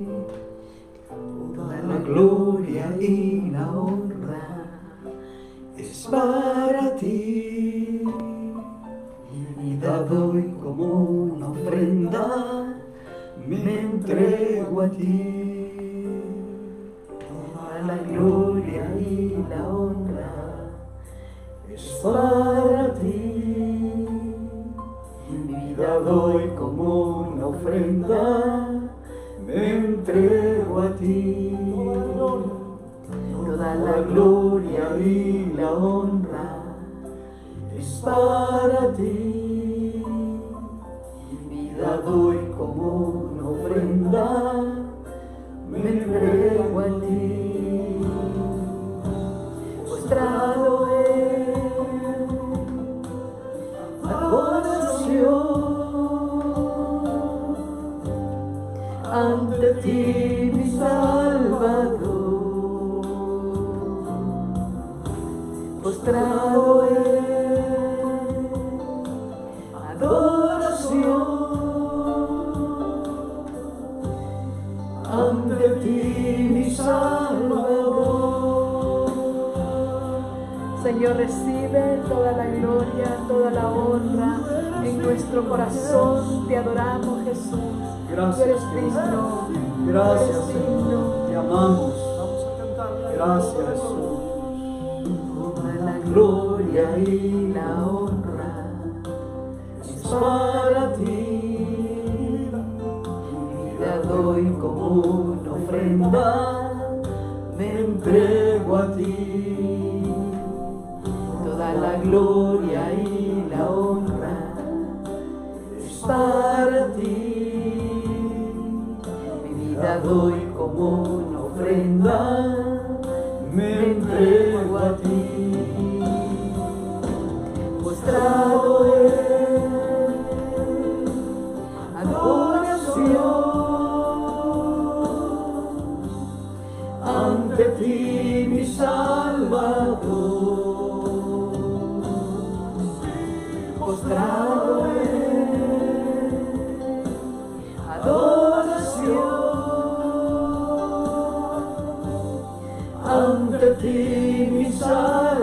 Toda la gloria y la honra es para ti. Mi vida doy como una ofrenda, me entrego a ti. Toda la gloria y la honra es para ti. Mi vida doy como una ofrenda, me entrego a ti. Toda la gloria y la honra es para ti. Mi vida doy como una ofrenda, me entrego a ti. Postrado en adoración ante ti, mi Salvador, postrado en adoración ante ti, mi Salvador. Señor, recibe toda la gloria, toda la honra en nuestro corazón. Te adoramos, Jesús. Gracias, Tú eres digno. Gracias, Tú eres Señor. digno. Te amamos. Gracias, Jesús. Toda la gloria y la honra es para ti. Mi vida doy como una ofrenda, me entrego a ti. Toda la gloria y la honra es para ti. Mi vida doy como una ofrenda, me entrego a ti. Postrado en adoración ante ti, mi Salvador, postrado en adoración ante ti, mi Salvador.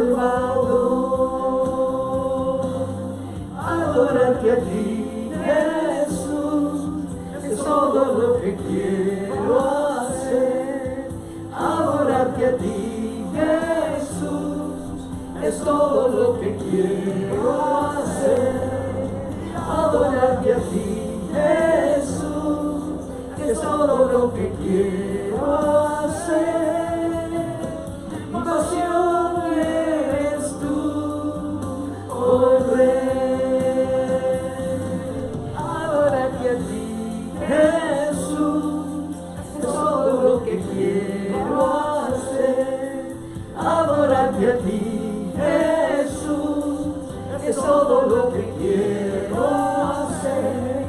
Adorarte a ti, Jesús, es todo lo que quiero hacer. Adorarte a ti, Jesús, es todo lo que quiero hacer. Adorarte a ti, Jesús, es todo lo que quiero hacer. Mi pasión eres tú, oh Rey. Adorarte a ti, Jesús, es todo lo que quiero hacer. Adorarte a ti, Jesús, es todo lo que quiero hacer.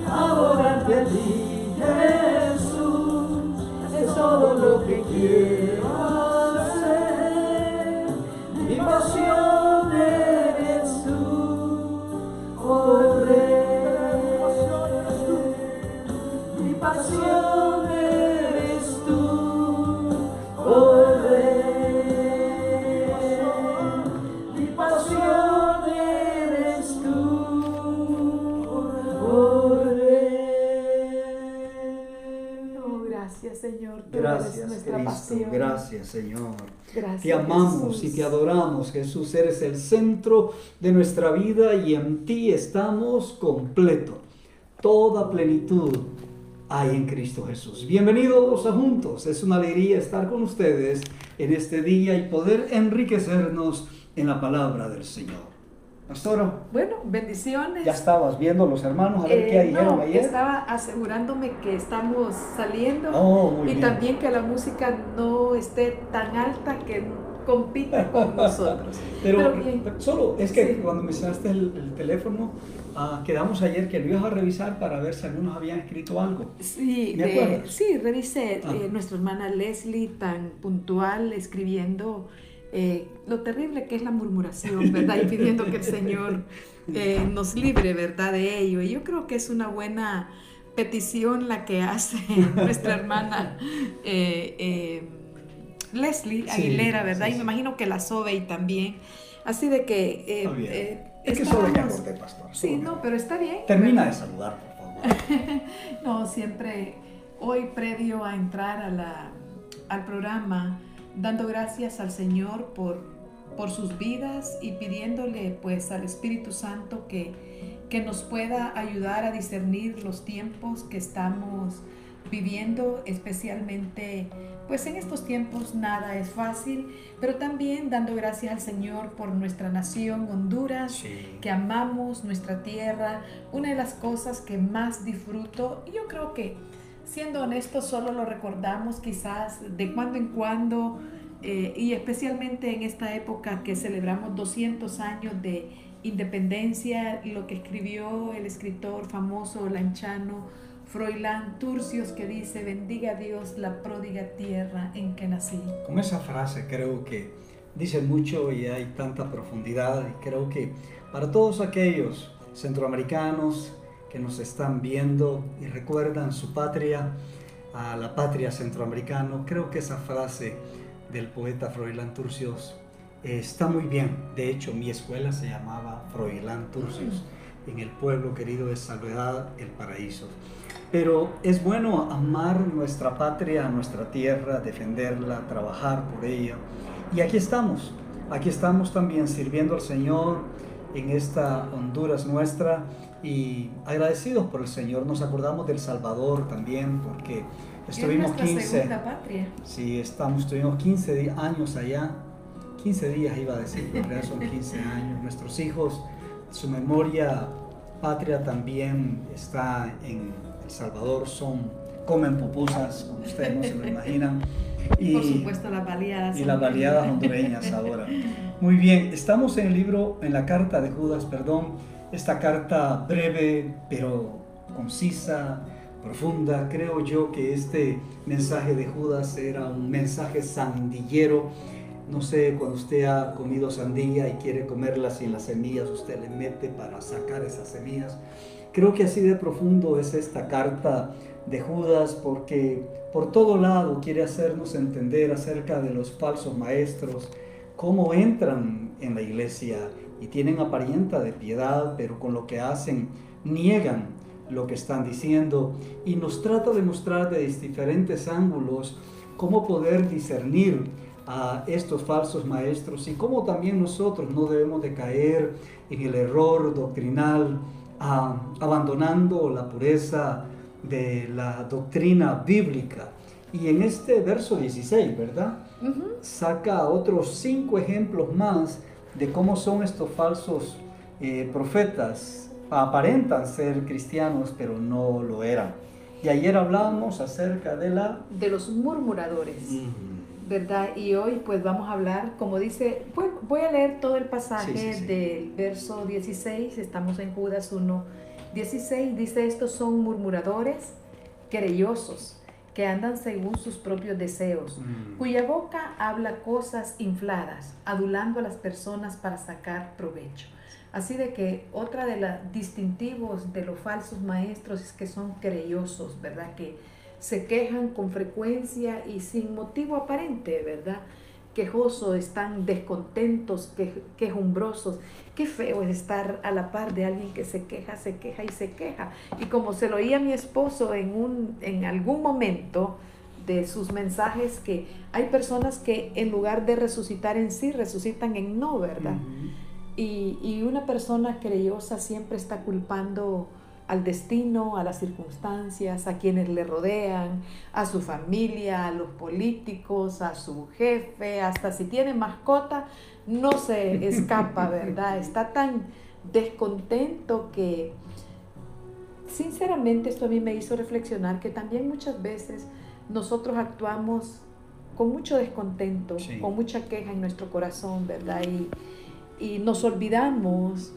Adorarte a ti, Jesús, es todo lo que quiero hacer. Mi pasión eres tú, oh Rey. Mi pasión eres tú, oh Rey. Mi pasión eres tú, oh Rey. Oh, gracias, Señor. Tú eres nuestra pasión. Gracias, Señor. Gracias, Te amamos Jesús. y te adoramos, Jesús. Eres el centro de nuestra vida y en ti estamos completos. Toda plenitud hay en Cristo Jesús. Bienvenidos a Juntos. Es una alegría estar con ustedes en este día y poder enriquecernos en la palabra del Señor. Pastora, Bueno, bendiciones. ya estabas viendo los hermanos a ver qué dijeron No, ayer. estaba asegurándome que estamos saliendo Oh, muy y bien. también que la música no esté tan alta que compita con nosotros. Pero bien. solo es que Sí. cuando mencionaste el teléfono, quedamos ayer que lo ibas a revisar para ver si algunos habían escrito algo. Sí, ¿Me acuerdas? sí, revisé Ah. nuestra hermana Leslie tan puntual escribiendo lo terrible que es la murmuración, ¿verdad? Y pidiendo que el Señor nos libre, ¿verdad? De ello. Y yo creo que es una buena petición la que hace nuestra hermana Leslie Aguilera, sí, ¿verdad? Sí, sí. Y me imagino que la Sobey también. Así de que... es que solo me acordé, pastor. Sí, no, pero está bien. Termina de saludar, por favor. No, siempre, hoy previo a entrar al programa, dando gracias al Señor por sus vidas y pidiéndole pues al Espíritu Santo que nos pueda ayudar a discernir los tiempos que estamos viviendo, especialmente pues en estos tiempos nada es fácil, pero también dando gracias al Señor por nuestra nación Honduras, sí, que amamos nuestra tierra. Una de las cosas que más disfruto, y yo creo que siendo honestos solo lo recordamos quizás de cuando en cuando, y especialmente en esta época que celebramos 200 años de independencia, lo que escribió el escritor famoso lanchano Froilán Turcios, que dice: bendiga a Dios la pródiga tierra en que nací. Con esa frase creo que dice mucho y hay tanta profundidad, y creo que para todos aquellos centroamericanos que nos están viendo y recuerdan su patria, a la patria centroamericana, creo que esa frase del poeta Froilán Turcios está muy bien. De hecho, mi escuela se llamaba Froilán Turcios, en el pueblo querido de Salvedad, El Paraíso. Pero es bueno amar nuestra patria, nuestra tierra, defenderla, trabajar por ella. Y aquí estamos también sirviendo al Señor en esta Honduras nuestra, y agradecidos por el Señor. Nos acordamos del Salvador también, porque estuvimos 15. Segunda patria. Sí, estuvimos 15 años allá. 15 días iba a decir, pero en realidad son 15 años. Nuestros hijos, su memoria patria también está en El Salvador, comen pupusas, como ustedes no se lo imaginan. Y por supuesto las baleadas. Y las baleadas hondureñas ahora. Muy bien, estamos en el libro, en la carta de Judas, esta carta breve pero concisa, profunda. Creo yo que este mensaje de Judas era un mensaje sandillero. No sé, cuando usted ha comido sandía y quiere comerla sin las semillas, usted le mete para sacar esas semillas. Creo que así de profundo es esta carta de Judas, porque por todo lado quiere hacernos entender acerca de los falsos maestros, cómo entran en la iglesia y tienen apariencia de piedad, pero con lo que hacen niegan lo que están diciendo, y nos trata de mostrar desde diferentes ángulos cómo poder discernir a estos falsos maestros y cómo también nosotros no debemos de caer en el error doctrinal, abandonando la pureza de la doctrina bíblica. Y en este verso 16, ¿verdad? Saca otros 5 ejemplos más de cómo son estos falsos profetas. Aparentan ser cristianos, pero no lo eran. Y ayer hablábamos acerca de los murmuradores. ¿Verdad? Y hoy pues vamos a hablar, como dice, voy a leer todo el pasaje del verso 16, estamos en Judas 1:16, dice: estos son murmuradores, querellosos, que andan según sus propios deseos, cuya boca habla cosas infladas, adulando a las personas para sacar provecho. Así de que otra de los distintivos de los falsos maestros es que son querellosos, ¿verdad? Que se quejan con frecuencia y sin motivo aparente, ¿verdad? Quejosos, están descontentos, quejumbrosos. Qué feo es estar a la par de alguien que se queja y se queja. Y como se lo oía a mi esposo en algún momento de sus mensajes, que hay personas que en lugar de resucitar en sí, resucitan en no, ¿verdad? Y una persona querellosa siempre está culpando al destino, a las circunstancias, a quienes le rodean, a su familia, a los políticos, a su jefe, hasta si tiene mascota, no se escapa, ¿verdad? Está tan descontento que, sinceramente, esto a mí me hizo reflexionar que también muchas veces nosotros actuamos con mucho descontento, con mucha queja en nuestro corazón, ¿verdad? Y nos olvidamos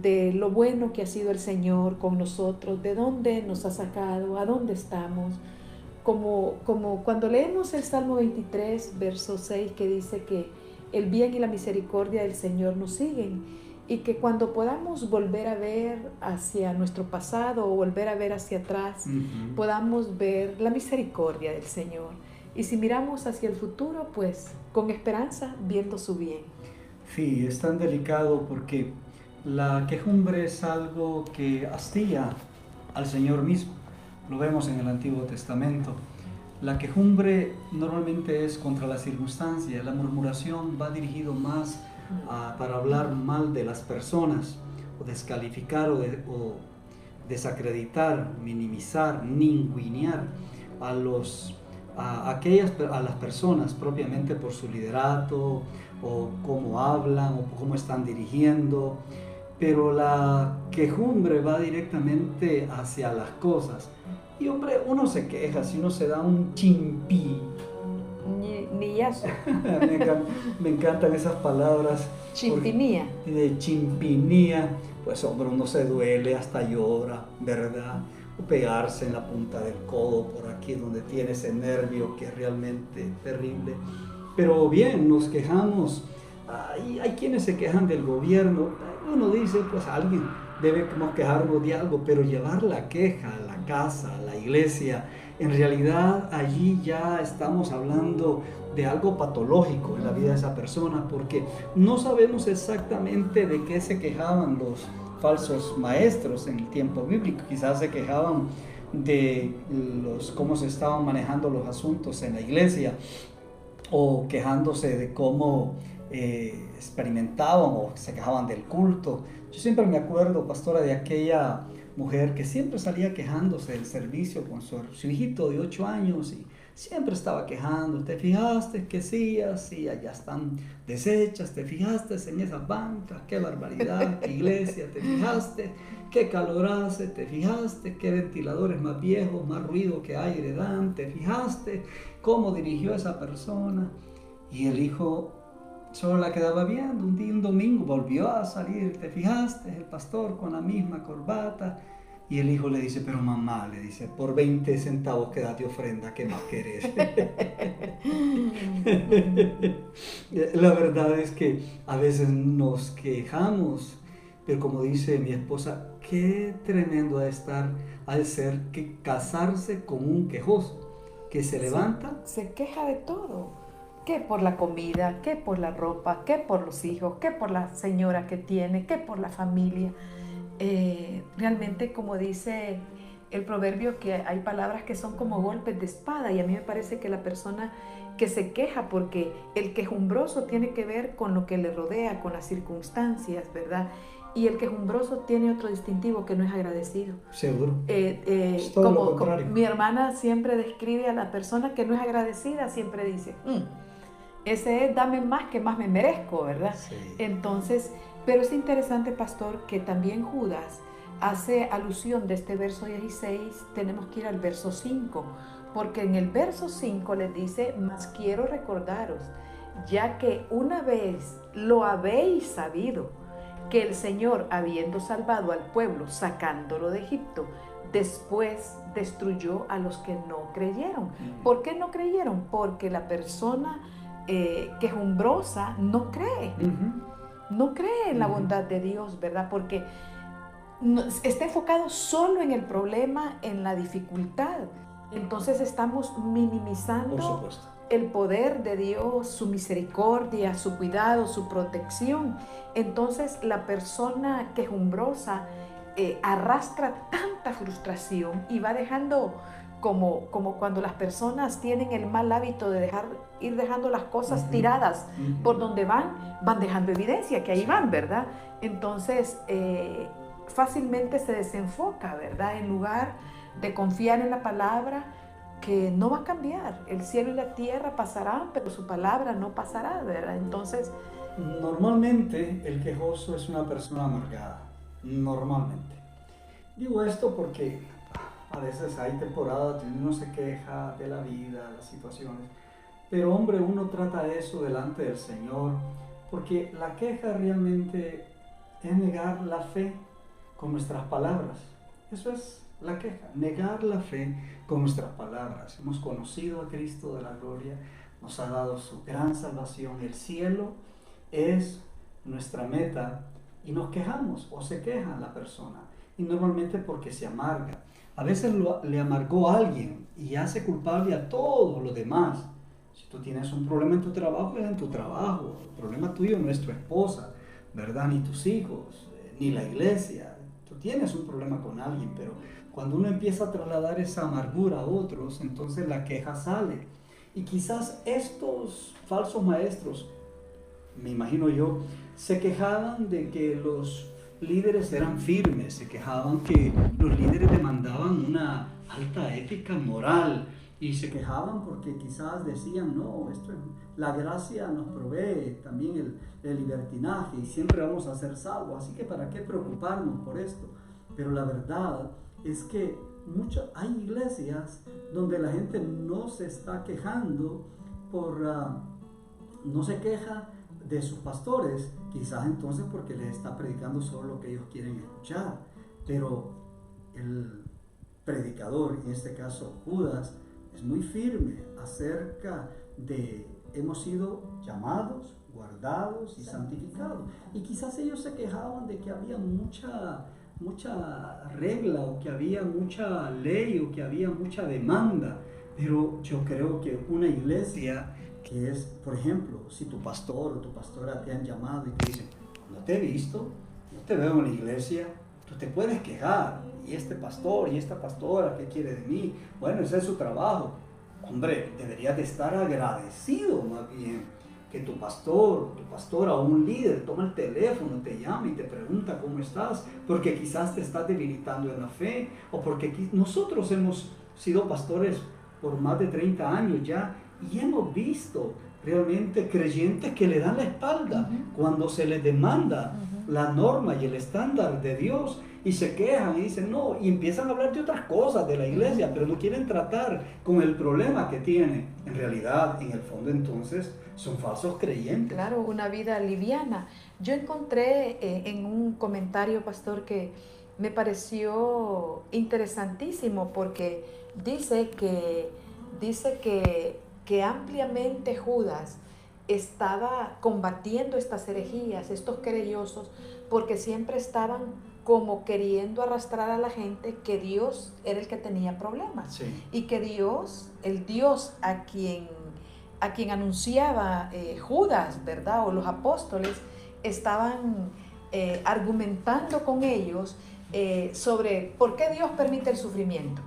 de lo bueno que ha sido el Señor con nosotros, de dónde nos ha sacado, a dónde estamos. Como cuando leemos el Salmo 23, verso 6, que dice que el bien y la misericordia del Señor nos siguen. y que cuando podamos volver a ver hacia nuestro pasado o volver a ver hacia atrás, podamos ver la misericordia del Señor. Y si miramos hacia el futuro, pues con esperanza, viendo su bien. Sí, es tan delicado porque la quejumbre es algo que hastía al Señor mismo. Lo vemos en el Antiguo Testamento. La quejumbre normalmente es contra la circunstancia. La murmuración va dirigido más para hablar mal de las personas, o descalificar o desacreditar, minimizar, ningunear a las personas propiamente por su liderato, o cómo hablan, o cómo están dirigiendo. Pero la quejumbre va directamente hacia las cosas. Y hombre, uno se queja si uno se da un chimpí. Nillazo. Me encantan esas palabras. Chimpinía. De chimpinía. Pues hombre, uno se duele, hasta llora, ¿verdad? O pegarse en la punta del codo por aquí donde tiene ese nervio que es realmente terrible. Pero bien, nos quejamos. Hay quienes se quejan del gobierno. Uno dice, pues alguien debe quejarnos de algo, pero llevar la queja a la casa, a la iglesia, en realidad allí ya estamos hablando de algo patológico en la vida de esa persona, porque no sabemos exactamente de qué se quejaban los falsos maestros en el tiempo bíblico. Quizás se quejaban de cómo se estaban manejando los asuntos en la iglesia, o quejándose de cómo experimentaban, o se quejaban del culto. Yo siempre me acuerdo, pastora, de aquella mujer que siempre salía quejándose del servicio con su hijito de 8 años, y siempre estaba quejando. ¿Te fijaste que sillas ya están deshechas? ¿Te fijaste en esas bancas? ¡Qué barbaridad! ¡Qué iglesia! ¿Te fijaste qué calor hace? ¿Te fijaste qué ventiladores más viejos, más ruido que aire dan? ¿Te fijaste cómo dirigió esa persona? Y el hijo solo la quedaba viendo. Un domingo volvió a salir. ¿Te fijaste? El pastor con la misma corbata. Y el hijo le dice, pero mamá, le dice, por 20 centavos que das de ofrenda, ¿qué más querés? La verdad es que a veces nos quejamos, pero como dice mi esposa, qué tremendo ha de ser que casarse con un quejoso, que se levanta. Se queja de todo. ¿Qué por la comida? ¿Qué por la ropa? ¿Qué por los hijos? ¿Qué por la señora que tiene? ¿Qué por la familia? Realmente, como dice el proverbio, que hay palabras que son como golpes de espada, y a mí me parece que la persona que se queja, porque el quejumbroso tiene que ver con lo que le rodea, con las circunstancias, ¿verdad? Y el quejumbroso tiene otro distintivo, que no es agradecido. Seguro. Es todo lo contrario. Mi hermana siempre describe a la persona que no es agradecida, siempre dice, ese es dame más que más me merezco, ¿verdad? Sí. Entonces, pero es interesante, pastor, que también Judas hace alusión de este verso 16, tenemos que ir al verso 5, porque en el verso 5 les dice, mas quiero recordaros, ya que una vez lo habéis sabido, que el Señor, habiendo salvado al pueblo, sacándolo de Egipto, después destruyó a los que no creyeron. ¿Por qué no creyeron? Porque la persona quejumbrosa no cree. No cree en la bondad de Dios, ¿verdad? Porque está enfocado solo en el problema, en la dificultad. Entonces estamos minimizando el poder de Dios, su misericordia, su cuidado, su protección. Entonces la persona quejumbrosa arrastra tanta frustración y va dejando, como cuando las personas tienen el mal hábito de ir dejando las cosas tiradas por donde van dejando evidencia que ahí van, ¿verdad? Entonces fácilmente se desenfoca, ¿verdad? En lugar de confiar en la palabra, que no va a cambiar. El cielo y la tierra pasarán, pero su palabra no pasará, ¿verdad? Entonces, normalmente el quejoso es una persona amargada. Normalmente. Digo esto porque a veces hay temporadas donde uno se queja de la vida, de las situaciones, pero hombre, uno trata eso delante del Señor, porque la queja realmente es negar la fe con nuestras palabras. Eso es la queja, negar la fe con nuestras palabras. Hemos conocido a Cristo de la gloria, nos ha dado su gran salvación. El cielo es nuestra meta, y nos quejamos o se queja la persona. Y normalmente porque se amarga. A veces le amargó a alguien y hace culpable a todos los demás. Si tú tienes un problema en tu trabajo, es en tu trabajo. El problema tuyo no es tu esposa, ¿verdad? Ni tus hijos, ni la iglesia. Tú tienes un problema con alguien, pero cuando uno empieza a trasladar esa amargura a otros, entonces la queja sale. Y quizás estos falsos maestros, me imagino yo, se quejaban de que los líderes eran firmes, se quejaban que los líderes demandaban una alta ética moral y se quejaban porque quizás decían, no, la gracia nos provee también el libertinaje y siempre vamos a ser salvos, así que para qué preocuparnos por esto. Pero la verdad es que hay iglesias donde la gente no se está quejando no se queja de sus pastores, quizás entonces porque les está predicando solo lo que ellos quieren escuchar, pero el predicador, en este caso Judas, es muy firme acerca de hemos sido llamados, guardados y santificados. Y quizás ellos se quejaban de que había mucha regla o que había mucha ley o que había mucha demanda, pero yo creo que una iglesia que es, por ejemplo, si tu pastor o tu pastora te han llamado y te dicen, no te he visto, no te veo en la iglesia, tú te puedes quejar, y este pastor y esta pastora, ¿qué quiere de mí? Bueno, ese es su trabajo. Hombre, deberías de estar agradecido más bien que tu pastor, tu pastora o un líder toma el teléfono, te llama y te pregunta cómo estás, porque quizás te estás debilitando en la fe, o porque nosotros hemos sido pastores por más de 30 años ya, y hemos visto realmente creyentes que le dan la espalda cuando se les demanda la norma y el estándar de Dios, y se quejan y dicen no, y empiezan a hablar de otras cosas de la iglesia, pero no quieren tratar con el problema que tiene. En realidad, en el fondo, entonces, son falsos creyentes. Claro, una vida liviana. Yo encontré en un comentario, pastor, que me pareció interesantísimo, porque dice que ampliamente Judas estaba combatiendo estas herejías, estos querellosos, porque siempre estaban como queriendo arrastrar a la gente que Dios era el que tenía problemas. Sí. Y que Dios, el Dios a quien anunciaba Judas, ¿verdad? O los apóstoles, estaban argumentando con ellos sobre por qué Dios permite el sufrimiento,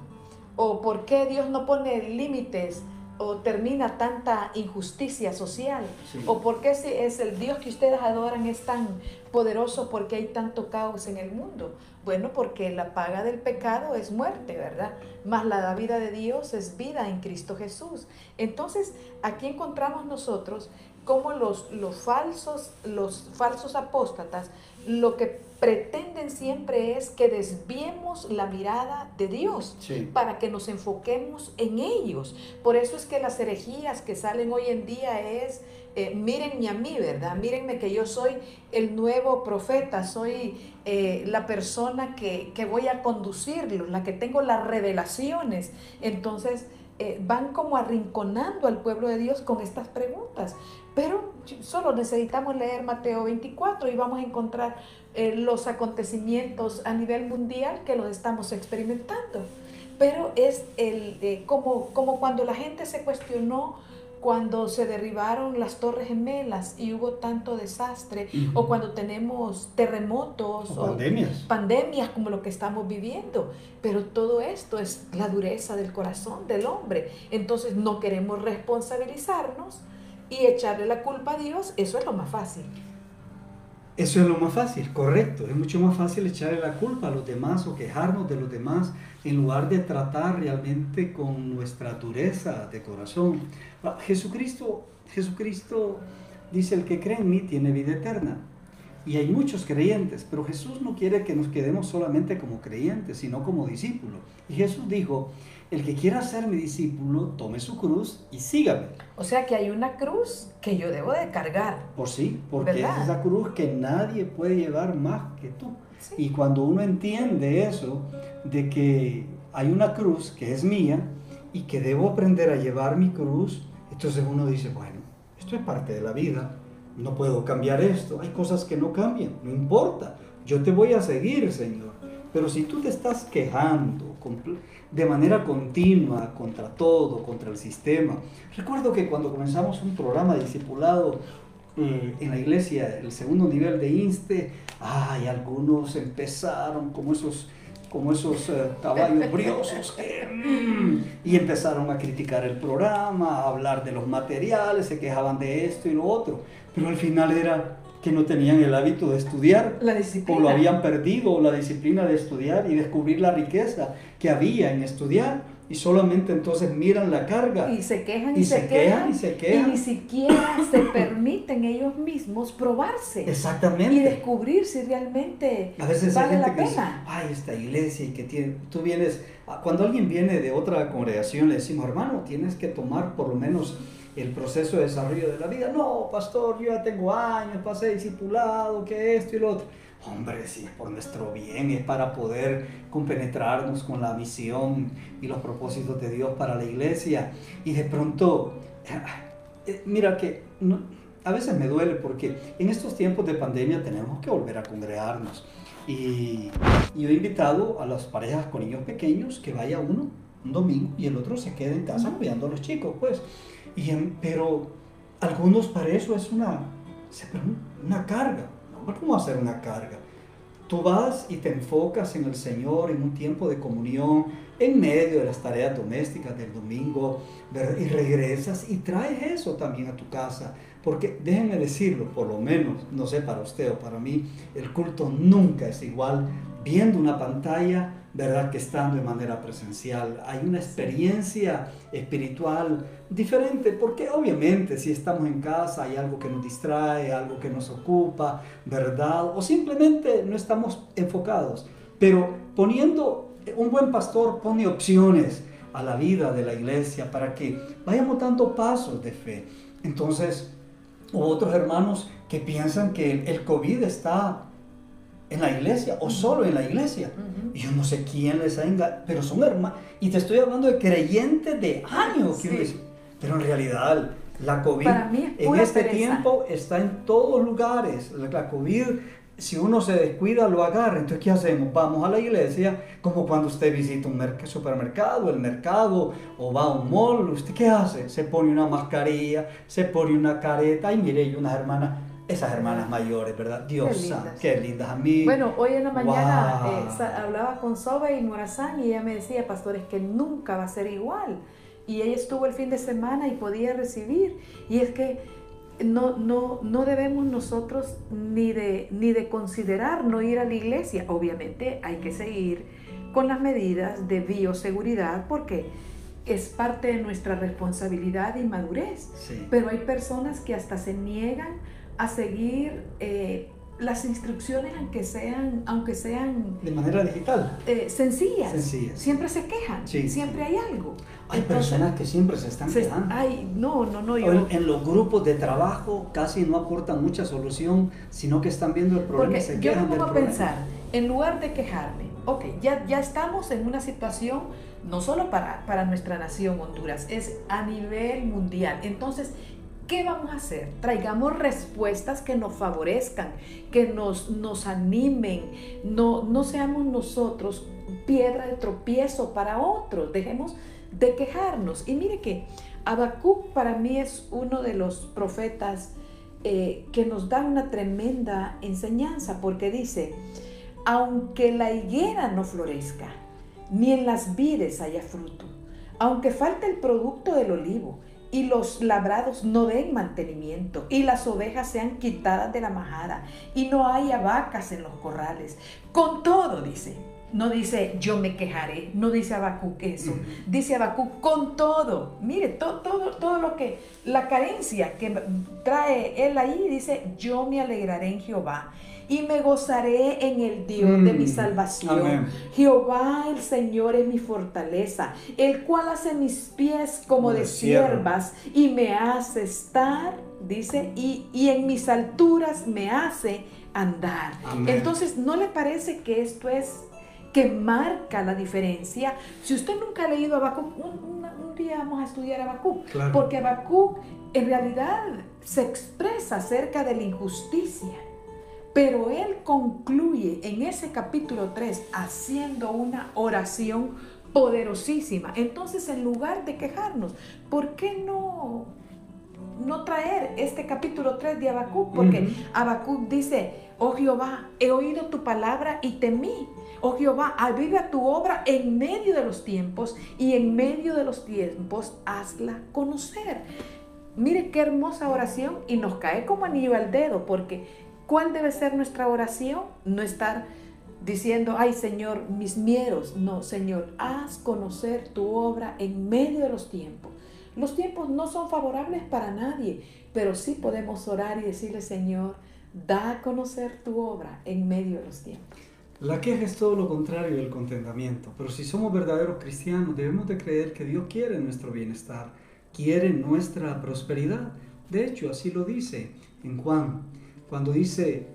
o por qué Dios no pone límites o termina tanta injusticia social, Sí. o por qué si es el Dios que ustedes adoran es tan poderoso, porque hay tanto caos en el mundo. Bueno, porque la paga del pecado es muerte, ¿verdad? Mas la vida de Dios es vida en Cristo Jesús. Entonces, aquí encontramos nosotros cómo los falsos apóstatas lo que pretenden siempre es que desviemos la mirada de Dios, Sí. para que nos enfoquemos en ellos. Por eso es que las herejías que salen hoy en día es mírenme a mí, ¿verdad? Mírenme que yo soy el nuevo profeta, soy la persona que voy a conducirlos, la que tengo las revelaciones. Entonces van como arrinconando al pueblo de Dios con estas preguntas. Pero solo necesitamos leer Mateo 24 y vamos a encontrar los acontecimientos a nivel mundial que los estamos experimentando. Pero es como cuando la gente se cuestionó cuando se derribaron las Torres Gemelas y hubo tanto desastre, o cuando tenemos terremotos o pandemias como lo que estamos viviendo. Pero todo esto es la dureza del corazón del hombre. Entonces no queremos responsabilizarnos y echarle la culpa a Dios. Eso es lo más fácil. Eso es lo más fácil, correcto. Es mucho más fácil echarle la culpa a los demás o quejarnos de los demás en lugar de tratar realmente con nuestra dureza de corazón. Jesucristo dice, el que cree en mí tiene vida eterna. Y hay muchos creyentes, pero Jesús no quiere que nos quedemos solamente como creyentes, sino como discípulos. Y Jesús dijo, el que quiera ser mi discípulo, tome su cruz y sígame. O sea que hay una cruz que yo debo de cargar. Por sí, porque ¿verdad? es esa cruz que nadie puede llevar más que tú. Sí. Y cuando uno entiende eso, de que hay una cruz que es mía y que debo aprender a llevar mi cruz, entonces uno dice, bueno, esto es parte de la vida. no puedo cambiar esto, hay cosas que no cambian, no importa, yo te voy a seguir, Señor. Pero si tú te estás quejando de manera continua contra todo, contra el sistema. Recuerdo que cuando comenzamos un programa de discipulado en la iglesia, el segundo nivel de INSTE, algunos empezaron como esos caballos briosos y empezaron a criticar el programa, a hablar de los materiales, se quejaban de esto y lo otro, pero al final era que no tenían el hábito de estudiar, o lo habían perdido, la disciplina de estudiar y descubrir la riqueza que había en estudiar, y solamente entonces miran la carga y se quejan y se quejan y ni siquiera se permiten ellos mismos probarse. Exactamente. Y descubrir si realmente a veces vale hay gente la que pena. dice, esta iglesia, y que tú vienes, cuando alguien viene de otra congregación le decimos, hermano, tienes que tomar por lo menos el proceso de desarrollo de la vida. No, pastor, yo ya tengo años, pasé discipulado, que esto y lo otro. Hombre, si es por nuestro bien, es para poder compenetrarnos con la misión y los propósitos de Dios para la iglesia. Y de pronto, mira que a veces me duele porque en estos tiempos de pandemia tenemos que volver a congregarnos. Y yo he invitado a las parejas con niños pequeños que vaya uno un domingo y el otro se quede en casa cuidando a los chicos, pues. Pero algunos para eso es una carga. ¿Cómo va a ser una carga? Tú vas y te enfocas en el Señor en un tiempo de comunión, en medio de las tareas domésticas del domingo, ¿verdad? Y regresas y traes eso también a tu casa. Porque déjenme decirlo, por lo menos, no sé para usted o para mí, el culto nunca es igual viendo una pantalla, ¿verdad?, que estando de manera presencial. Hay una experiencia espiritual diferente, porque obviamente si estamos en casa hay algo que nos distrae, algo que nos ocupa, ¿verdad? O simplemente no estamos enfocados. Pero un buen pastor pone opciones a la vida de la iglesia para que vayamos dando pasos de fe. Entonces, otros hermanos que piensan que el COVID está en la iglesia o solo en la iglesia. Y yo no sé quién les ha engañado, pero son hermanos. Y te estoy hablando de creyentes de años. Sí. Pero en realidad la COVID en este tiempo está en todos lugares. La COVID, si uno se descuida, lo agarra. Entonces, ¿qué hacemos? Vamos a la iglesia, como cuando usted visita un supermercado, el mercado, o va a un mall. ¿Usted qué hace? Se pone una mascarilla, se pone una careta. Ay, mire, hay unas hermanas. Esas hermanas mayores, ¿verdad? Dios santo, qué lindas a mí. Bueno, hoy en la mañana hablaba con Soba y Morazán y ella me decía, pastor, es que nunca va a ser igual. Y ella estuvo el fin de semana y podía recibir. Y es que no debemos nosotros ni de considerar no ir a la iglesia. Obviamente hay que seguir con las medidas de bioseguridad porque es parte de nuestra responsabilidad y madurez. Sí. Pero hay personas que hasta se niegan a seguir las instrucciones aunque sean de manera digital, sencillas. Siempre se quejan, siempre hay algo. Hay personas que siempre se están quejando. En los grupos de trabajo casi no aportan mucha solución, sino que están viendo el problema y se quejan del problema. Yo me pongo a pensar, en lugar de quejarme, ya estamos en una situación no solo para nuestra nación Honduras, es a nivel mundial. Entonces, ¿qué vamos a hacer? Traigamos respuestas que nos favorezcan, que nos animen. No seamos nosotros piedra de tropiezo para otros. Dejemos de quejarnos. Y mire que Habacuc para mí es uno de los profetas que nos da una tremenda enseñanza, porque dice, aunque la higuera no florezca, ni en las vides haya fruto, aunque falte el producto del olivo, y los labrados no den mantenimiento, y las ovejas sean quitadas de la majada, y no haya vacas en los corrales. Con todo, dice, no dice yo me quejaré, no dice Habacuc eso, dice Habacuc con todo. Mire, todo lo que, la carencia que trae él ahí, dice yo me alegraré en Jehová y me gozaré en el Dios de mi salvación. Amén. Jehová el Señor es mi fortaleza, el cual hace mis pies como de siervas y me hace estar, dice, y en mis alturas me hace andar. Amén. Entonces, ¿no le parece que esto es que marca la diferencia? Si usted nunca ha leído Habacuc, un unos días vamos a estudiar Habacuc, Claro. porque Habacuc en realidad se expresa acerca de la injusticia, pero él concluye en ese capítulo 3 haciendo una oración poderosísima. Entonces, en lugar de quejarnos, ¿por qué no traer este capítulo 3 de Habacuc? Porque Habacuc dice: oh Jehová, he oído tu palabra y temí. Oh Jehová, aviva tu obra en medio de los tiempos, y en medio de los tiempos hazla conocer. Mire qué hermosa oración, y nos cae como anillo al dedo, porque ¿cuál debe ser nuestra oración? No estar diciendo: ay Señor, mis miedos. No, Señor, haz conocer tu obra en medio de los tiempos. Los tiempos no son favorables para nadie, pero sí podemos orar y decirle: Señor, da a conocer tu obra en medio de los tiempos. La queja es todo lo contrario del contentamiento, pero si somos verdaderos cristianos debemos de creer que Dios quiere nuestro bienestar, quiere nuestra prosperidad. De hecho, así lo dice en Juan, cuando dice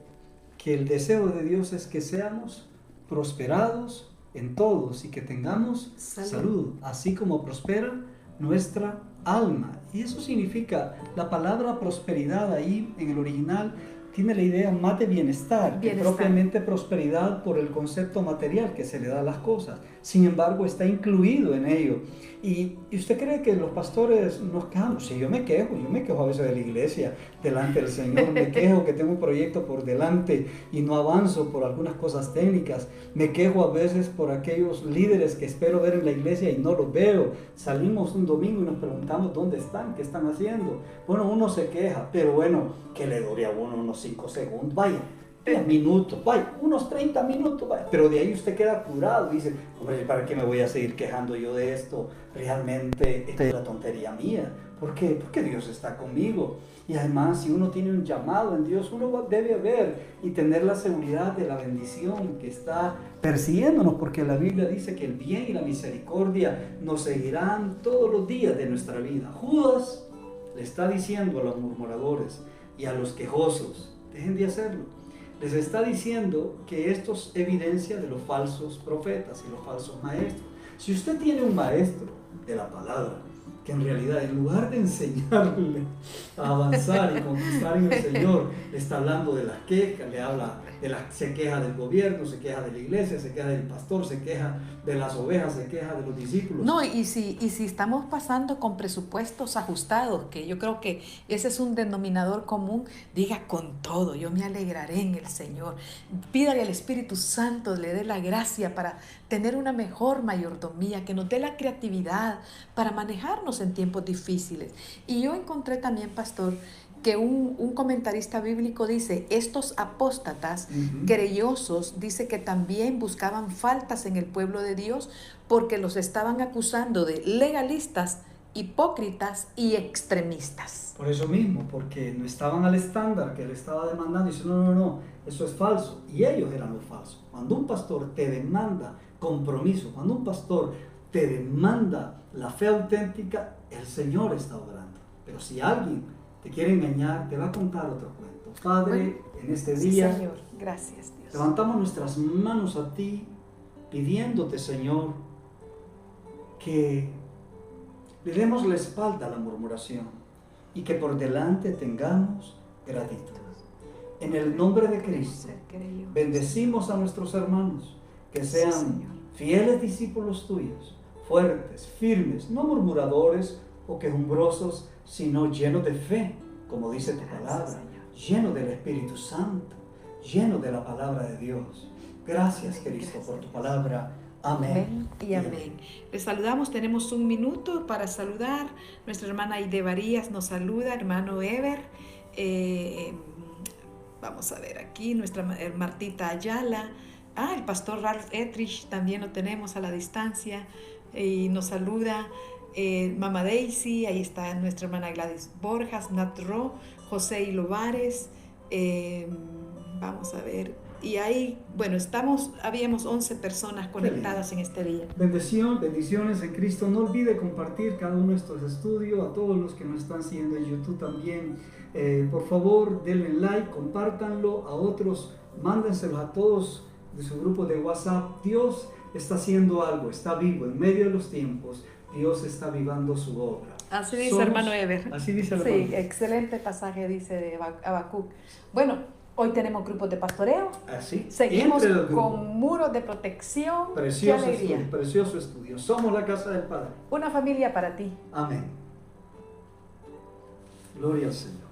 que el deseo de Dios es que seamos prosperados en todos y que tengamos salud, así como prospera nuestra alma. Y eso significa, la palabra prosperidad ahí en el original tiene la idea más de bienestar, que propiamente prosperidad por el concepto material que se le da a las cosas. Sin embargo, está incluido en ello. Y usted cree que los pastores nos quejamos. Sí, yo me quejo a veces de la iglesia delante del Señor, me quejo que tengo un proyecto por delante y no avanzo por algunas cosas técnicas, me quejo a veces por aquellos líderes que espero ver en la iglesia y no los veo. Salimos un domingo y nos preguntamos dónde están, qué están haciendo. Bueno, uno se queja, pero bueno, que le dure a uno unos 5 segundos, vaya, 10 minutos, vaya, unos 30 minutos, vaya. Pero de ahí usted queda curado y dice: hombre, ¿para qué me voy a seguir quejando yo de esto? Realmente esto es una tontería mía. ¿Por qué? Porque Dios está conmigo. Y además, si uno tiene un llamado en Dios, uno debe ver y tener la seguridad de la bendición que está persiguiéndonos, porque la Biblia dice que el bien y la misericordia nos seguirán todos los días de nuestra vida. Judas le está diciendo a los murmuradores y a los quejosos: dejen de hacerlo. Les está diciendo que esto es evidencia de los falsos profetas y los falsos maestros. Si usted tiene un maestro de la palabra, que en realidad en lugar de enseñarle a avanzar y conquistar en el Señor, le está hablando de las quejas, le habla se queja del gobierno, se queja de la iglesia, se queja del pastor, se queja de las ovejas, se queja de los discípulos. No, y si estamos pasando con presupuestos ajustados, que yo creo que ese es un denominador común, diga: con todo, yo me alegraré en el Señor. Pídale al Espíritu Santo, le dé la gracia para tener una mejor mayordomía, que nos dé la creatividad para manejarnos en tiempos difíciles. Y yo encontré también, pastor, que un comentarista bíblico dice: estos apóstatas querellosos, dice que también buscaban faltas en el pueblo de Dios, porque los estaban acusando de legalistas, hipócritas y extremistas. Por eso mismo, porque no estaban al estándar que él estaba demandando. Y dice: no, eso es falso. Y ellos eran los falsos. Cuando un pastor te demanda compromiso, cuando un pastor te demanda la fe auténtica, el Señor está obrando. Pero si alguien te quiere engañar, te va a contar otro cuento. Padre, en este día, Señor, gracias, Dios. Levantamos nuestras manos a ti, pidiéndote, Señor, que le demos la espalda a la murmuración y que por delante tengamos gratitud. En el nombre de Cristo, bendecimos a nuestros hermanos, que sean fieles discípulos tuyos, fuertes, firmes, no murmuradores o quejumbrosos, sino llenos de fe, como dice tu palabra, llenos del Espíritu Santo, llenos de la palabra de Dios. Gracias, Cristo, por tu palabra. Amén. Y amén. Les saludamos, tenemos un minuto para saludar. Nuestra hermana Aide Varías nos saluda, hermano Ever. Vamos a ver aquí, nuestra Martita Ayala. El pastor Ralph Etrich también lo tenemos a la distancia y nos saluda. Mama Daisy, ahí está nuestra hermana Gladys Borjas, Nat Ro, José Ilovares, vamos a ver, y ahí, bueno, habíamos 11 personas conectadas en este día. Bendiciones en Cristo. No olvide compartir cada uno de estos estudios, a todos los que nos están siguiendo en YouTube también. Por favor, denle like, compártanlo a otros, mándenselos a todos de su grupo de WhatsApp. Dios está haciendo algo, está vivo en medio de los tiempos. Dios está avivando su obra. Así dice hermano Eber. Así dice el hermano. Sí, excelente pasaje dice de Habacuc. Bueno, hoy tenemos grupos de pastoreo. Así. Seguimos con muros de protección. Precioso estudio, precioso estudio. Somos la casa del Padre. Una familia para ti. Amén. Gloria al Señor.